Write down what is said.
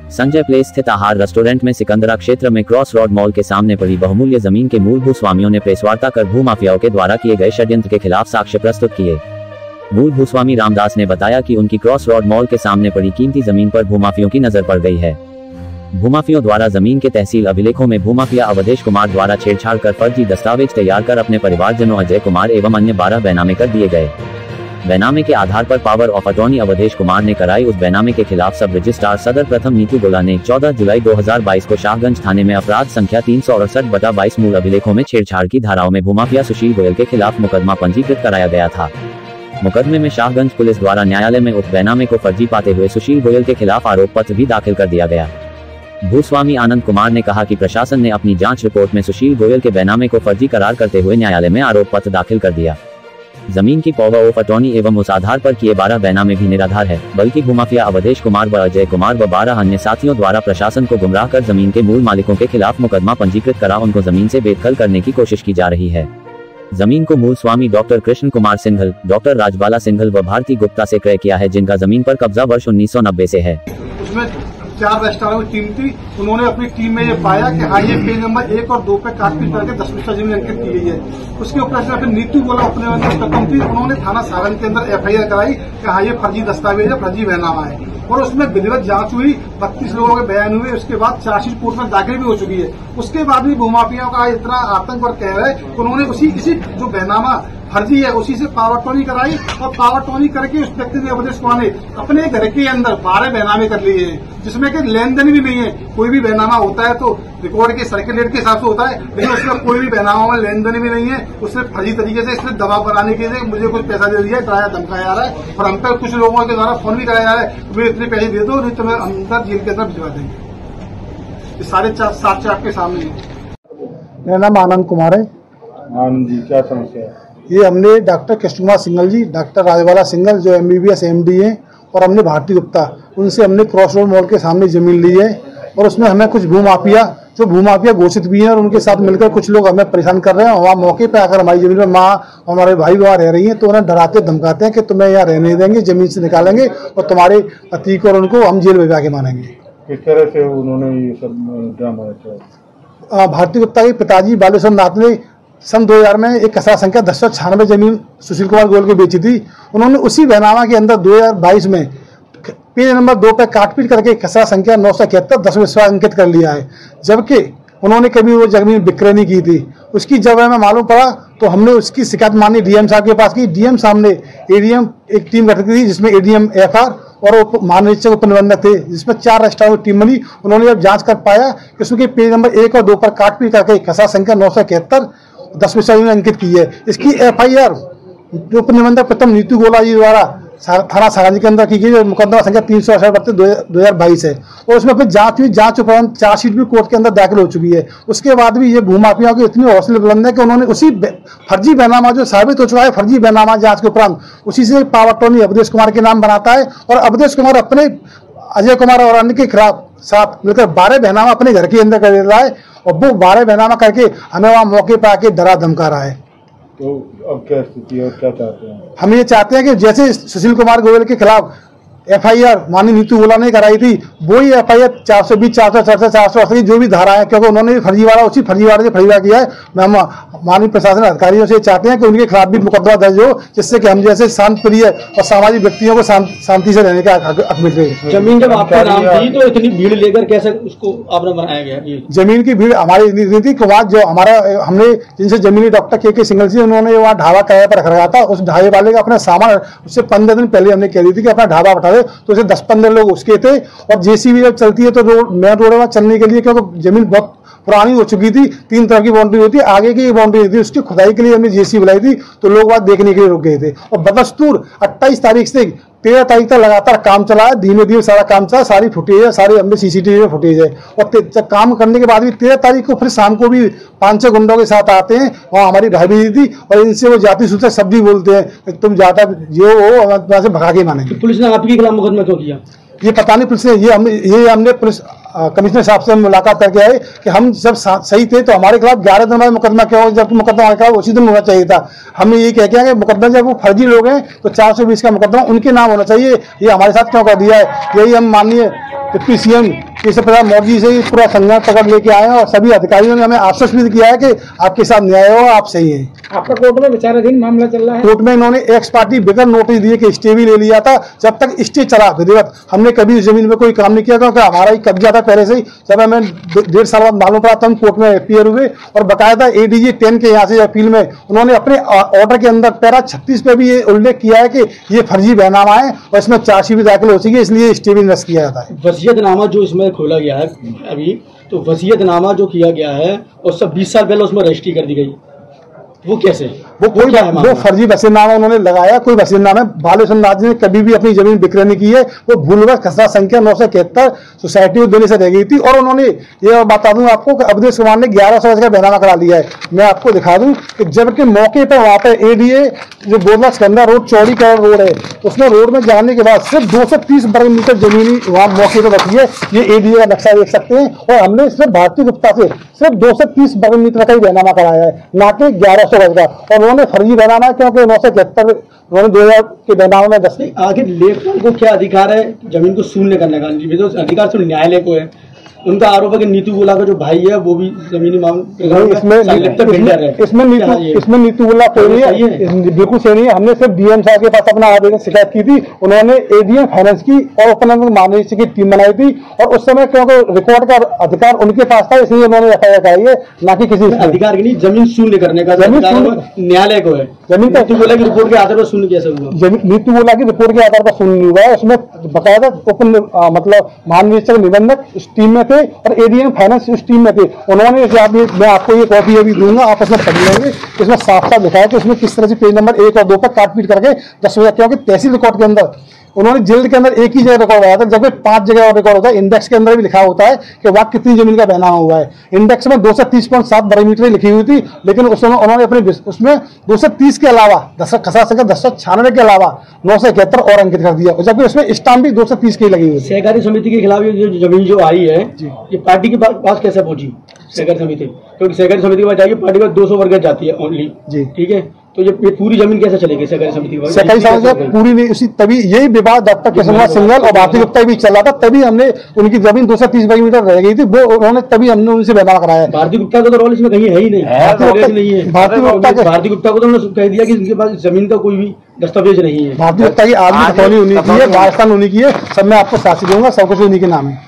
Sanjay place स्थित आहार restaurant में सिकंदरा क्षेत्र में क्रॉस रोड मॉल के सामने पड़ी बहुमूल्य जमीन के मूल भूस्वामियों ने प्रेसवार्ता कर भूमाफियाओं के द्वारा किए गए षड्यंत्र के खिलाफ साक्ष्य प्रस्तुत किए। मूल भूस्वामी रामदास ने बताया कि उनकी क्रॉस रोड मॉल के सामने पड़ी कीमती जमीन पर भूमाफियों की नजर पड़ गई है। भूमाफियों द्वारा जमीन के तहसील अभिलेखों में भूमाफिया अवधेश कुमार द्वारा छेड़छाड़ कर फर्जी दस्तावेज तैयार कर अपने परिवारजनों अजय कुमार एवं अन्य 12 बैनामे कर दिए गए। बैनामे के आधार पर power of attorney Awadhesh Kumar ने कराई। उस बैनामे के खिलाफ सब रजिस्ट्रार सदर प्रथम नीतू गोला ने 14 जुलाई 2022 को शाहगंज थाने में अपराध संख्या 368/22 मूल अभिलेखों में छेड़छाड़ की धाराओं में भूमाफिया सुशील गोयल के खिलाफ मुकदमा पंजीकृत कराया गया था। मुकदमे में शाहगंज पुलिस द्वारा न्यायालय में उक्त बैनामे को फर्जी पाते हुए सुशील गोयल के खिलाफ आरोप पत्र भी दाखिल कर दिया गया। भूस्वामी आनंद कुमार ने कहा कि प्रशासन ने अपनी जांच रिपोर्ट में सुशील गोयल के बैनामे को फर्जी करार करते हुए न्यायालय में आरोप पत्र दाखिल कर दिया। जमीन की पावर ऑफ अटॉर्नी एवं उस आधार पर किए 12 बैनामे भी निराधार है, बल्कि भूमाफिया अवधेश कुमार व अजय कुमार व 12 अन्य साथियों द्वारा प्रशासन को गुमराह कर जमीन के मूल मालिकों के खिलाफ मुकदमा पंजीकृत करा उनको जमीन से बेदखल करने की कोशिश की जा रही है। जमीन को मूल स्वामी डॉक्टर कृष्ण कुमार सिंघल, डॉक्टर राजबाला सिंघल व भारती गुप्ता से क्रय किया है, जिनका जमीन पर कब्जा वर्ष 1990 से है। उसमें 4 रजिस्ट्रारों की टीम थी। उन्होंने अपनी टीम में ये पाया कि हाँ, ये पेज नंबर 1 और 2 पे काटपीट करके 10 बिस्सा जमीन अंकित की गई है। उसके ऊपर से फिर नीतू गोला अपने अंदर थी, उन्होंने थाना सारण के अंदर FIR कराई कि हाँ, ये फर्जी दस्तावेज है, फर्जी बैनामा है, और उसमें विधिवत जांच हुई। 32 लोगों के बयान हुए। उसके बाद चार्जशीट कोर्ट में दाखिल भी हो चुकी है। उसके बाद भी भूमाफियाओं का इतना आतंक और कह रहा है, उन्होंने इसी जो बैनामा फर्जी है उसी से पावर टोनी कराई, और पावर टोनी करके उस व्यक्ति ने अवधेश कुमार ने अपने घर के अंदर 12 बैनामे कर लिए हैं, जिसमें कि लेन देन भी नहीं है। कोई भी बैनामा होता है तो रिकॉर्ड के सर्किलेट के हिसाब से होता है, लेकिन उसमें कोई भी बैनामा में लेन देन भी नहीं है। उसने फर्जी तरीके से इसने दबाव बनाने के लिए मुझे कुछ पैसा दे दिया, डराया धमकाया जा रहा है, और हम पे कुछ लोगों के द्वारा फोन भी कराया जा रहा है, मुझे इतने पैसे दे दो नहीं तो मैं अंदर जेल के अंदर भिजवा देंगे। सारे 7 आपके सामने। मेरा नाम आनंद कुमार है। आनंद जी, क्या समस्या है? ये हमने डॉक्टर कृष्ण कुमार सिंघल जी, डॉक्टर राजबाला सिंघल जो MBBS MD हैं, और हमने भारती गुप्ता, उनसे हमने क्रॉस रोड मॉल के सामने जमीन ली है। और उसमें हमें कुछ भूमाफिया घोषित भी हैं, और उनके साथ मिलकर कुछ लोग हमें परेशान कर रहे हैं। वहाँ मौके पे आकर हमारी जमीन में माँ, हमारे भाई वहाँ रह रही हैं, तो उन्हें डराते धमकाते हैं कि तुम्हें यहाँ रहने देंगे, जमीन से निकालेंगे और तुम्हारे पति को और उनको हम जेल भिजवा के मानेंगे। किस तरह से उन्होंने ये सब ड्रामा रचा? भारती गुप्ता के पिताजी बालेश्वर नाथ ने सन 2000 में एक खसरा संख्या 1096 जमीन सुशील कुमार गोयल को बेची थी। उन्होंने उसी बैनामा के अंदर 2022 में पेज नंबर 2 पे काटपीट करके खसरा संख्या 971 10 बिस्सा अंकित कर लिया है, जबकि उन्होंने कभी वो जमीन विक्रय नहीं की थी। उसकी जब हमें मालूम पड़ा तो हमने उसकी शिकायत मानी DM साहब के पास की। DM साहब ने ADM एक टीम गठित की थी, जिसमें ADM FR और महानिरीक्षक उपनिबंधक थे, जिसमें 4 रजिस्ट्रारों की टीम बनी। उन्होंने जब जांच कर पाया कि उसके पेज नंबर 1 और 2 पर काटपीट करके खसरा संख्या 971 10 बिस्सा अंकित की है। इसकी FIR जो उपनिबंधक प्रथम नीतू गोला जी द्वारा थाना सारण के अंदर की गई, मुकदमा संख्या 368/2022 है, और उसमें फिर जांच हुई। जांच उपरांत चार्जशीट भी कोर्ट के अंदर दाखिल हो चुकी है। उसके बाद भी ये भूमाफियाओं के इतने हौसले बुलंद है कि उन्होंने उसी फर्जी बैनामा जो साबित हो चुका है, फर्जी बैनामा जांच के उपरांत उसी से पावर टोनी अवधेश कुमार के नाम बनाता है, और अवधेश कुमार अपने अजय कुमार और अन्य के खिलाफ साथ मिलकर 12 बैनामा अपने घर के अंदर कर रहा है, और वो 12 बैनामा करके हमें वहाँ मौके पर आके डरा धमका रहा है। तो अब क्या स्थिति है और क्या चाहते हैं? हम ये चाहते हैं कि जैसे सुशील कुमार गोयल के खिलाफ FIR माननीय नीतू गोला ने कराई थी, वही FIR 420, 464, 480 जो भी धारा है, क्योंकि उन्होंने भी फर्जीवाड़ा उसी फर्जीवाड़े से फर्जीवाड़ा किया है। मैं माननीय प्रशासन अधिकारियों से चाहते हैं कि उनके खिलाफ भी मुकदमा दर्ज हो, जिससे कि हम जैसे शांत प्रिय और सामाजिक व्यक्तियों को शांति से रहने का हक मिल रहे। जमीन जब आपका नाम थी तो इतनी भीड़ लेकर कैसे उसको आपने बनाया गया? जमीन की भीड़ हमारी नीति के बाद जो हमने जिनसे जमीनी डॉक्टर के सिंघल जी, उन्होंने वहाँ ढाबा किराए पर रख रखा था। उस ढाबे वाले का अपना सामान उससे 15 दिन पहले हमने कह दी थी कि अपना ढाबा उठा दे, तो उसे 10-15 लोग उसके थे। और JCB जब चलती है तो मेन रोड में चलने के लिए, क्योंकि जमीन बहुत पुरानी हो चुकी थी, 3 तरफ की बाउंड्री होती है, आगे की बाउंड्री नहीं थी, उसकी खुदाई के लिए हमने JCB बुलाई थी, तो लोग वहां देखने के लिए रुक गए थे। और बदस्तूर 28 तारीख से 13 तारीख तक लगातार काम चला है, धीमे धीमे सारा काम चला, सारी फुटेज है, सारी हमने CCTV में फुटेज है। और काम करने के बाद भी 13 तारीख को फिर शाम को भी 5-6 गुंडों के साथ आते हैं, वहाँ हमारी ढाबी दी थी, और इनसे वो जाति सूचक शब्द भी बोलते हैं, तुम जाता जो हो वहां से भगा के मानेंगे। पुलिस ने आपके खिलाफ मुकदमा क्यों किया? ये पता नहीं पुलिस ने, ये हमने पुलिस कमिश्नर साहब से मुलाकात करके आए कि हम जब सही थे तो हमारे खिलाफ 11 दिन बाद मुकदमा क्यों हो, जबकि मुकदमा हमारे खिलाफ उसी दिन होना चाहिए था। हमने ये कह के मुकदमा जब वो फर्जी लोग हैं तो 420 का मुकदमा उनके नाम होना चाहिए, ये हमारे साथ क्यों कर दिया है। यही हम माननीय डिप्टी CM केशव प्रसाद मौर्य से ही पूरा संज्ञान पकड़ लेके आए हैं और सभी अधिकारियों ने हमें आश्वस्त भी किया है कि आपके साथ न्याय हो, आप सही है। आपका कोर्ट में विचाराधीन मामला चल रहा है। कोर्ट में इन्होंने एक्स पार्टी बगैर नोटिस दिए कि स्टे भी ले लिया था। जब तक स्टे चला विधिवत, हमने कभी इस जमीन में कोई काम नहीं किया, क्योंकि हमारा ही कब्जा था पहले से ही। जब हमें 1.5 साल बाद मालूम पड़ा तो हम कोर्ट में अपीयर हुए और बाकायदा ADG 10 के यहाँ से अपील में उन्होंने अपने ऑर्डर के अंदर पैरा 36 पे भी ये उल्लेख किया है कि ये फर्जी बयाननामा है और इसमें चार्जशीट भी दाखिल हो सकेगी, इसलिए स्टे भी निरस्त किया जाता है। वसीयतनामा जो इसमें खोला गया है अभी, तो वसीयतनामा जो किया गया है और सब 20 साल पहले उसमें रजिस्ट्री कर दी गई, वो कैसे? वो फर्जी वसीयतनामा उन्होंने लगाया। कोई वसीयतनामा बालेश्वर नाथ जी ने कभी भी अपनी जमीन विक्रय नहीं की है। वो भूलवश खसरा संख्या 971 सोसाइटी को देने से रह गई थी। और उन्होंने ये बता दूं आपको कि अवधेश कुमार ने 1100 गज का बहनामा करा लिया है। मैं आपको दिखा दूं कि जबकि मौके पर वहाँ पे ADA जो बोरला स्कंदा रोड चौड़ी का रोड है, उसमें रोड में जाने के बाद सिर्फ 230 वर्ग मीटर जमीनी वहाँ मौके पर रखी है। ये ADA का नक्शा देख सकते हैं। और हमने सिर्फ भारतीय गुप्ता से सिर्फ 230 वर्ग मीटर का ही बहनामा कराया है, ना कि 1100 गज का। और उन्होंने फर्जी बहनामा है क्योंकि 971 उन्होंने 2000 के बहनामे में 10। आखिर लेखपाल को क्या अधिकार है जमीन को शून्य करने का? तो अधिकार सिर्फ न्यायालय को है। उनका आरोप है कि नीतू गोला का जो भाई है वो भी जमीनी इसमें नीतू गोला कोई नहीं है, बिल्कुल सही नहीं है। हमने सिर्फ DM साहब के पास अपना आवेदन शिकायत की थी। उन्होंने ADM फाइनेंस की और उपनगर महानिदेशक की टीम बनाई थी और उस समय क्योंकि रिकॉर्ड का अधिकार उनके पास था, इसलिए उन्होंने FIR कराई है, ना कि किसी अधिकार की नहीं। जमीन शून्य करने का न्यायालय को है। जमीन नीतू गोला की रिपोर्ट के आधार पर शून्य कैसे हुआ? नीतू गोला की रिपोर्ट के आधार पर शून्य हुआ है। उसमें बकायदा मतलब महानिदेशक निबंधक उस टीम में थे और ADM फाइनेंस उस टीम में थे। उन्होंने मैं आपको ये कॉपी अभी दूंगा, आप उसमें पढ़ लेंगे। इसमें साफ साफ लिखा है कि उसमें किस तरह से पेज नंबर 1 और 2 पर काट पीट करके 10 बजे, क्योंकि तहसील रिकॉर्ड के अंदर उन्होंने जिल्द के अंदर एक ही जगह रिकॉर्ड आया था, जबकि 5 जगह रिकॉर्ड होता है। इंडेक्स के अंदर भी लिखा होता है कि वहाँ कितनी जमीन का बहनामा हुआ है। इंडेक्स में 230.7 वर्ग मीटर लिखी हुई थी, लेकिन उस समय उन्होंने अपने उसमें 230 के अलावा खसरा संख्या 1096 के अलावा 971 और अंकित कर दिया, जबकि उसमें स्टाम्प भी 230 की लगी हुई। सहकारी समिति के खिलाफ ये जमीन जो आई है ये पार्टी के पास कैसे पहुंची सहकारी समिति? क्योंकि सहकारी समिति के पास जाएगी, पार्टी में 200 वर्ग जाती है ओनली जी, ठीक है। तो ये पूरी जमीन कैसे चलेगी सहकारी समिति? सहकारी समिति पूरी नहीं, उसी तभी यही विवाद डॉक्टर कृष्णकुमार सिंघल और भारतीय गुप्ता भी चल रहा था, तभी हमने उनकी जमीन 230 वर्ग मीटर रह गई थी, वो उन्होंने तभी हमने उनसे बहनामा कराया। भारतीय गुप्ता का तो रोल इसमें कहीं है ही नहीं। भारतीय गुप्ता को तो उन्होंने कह दिया कि इनके पास जमीन का कोई भी दस्तावेज नहीं है। भारतीय गुप्ता की आदमी होनी चाहिए, राजस्थान होनी की है, सब मैं आपको साक्षी दूंगा, सब कुछ उन्हीं के नाम है।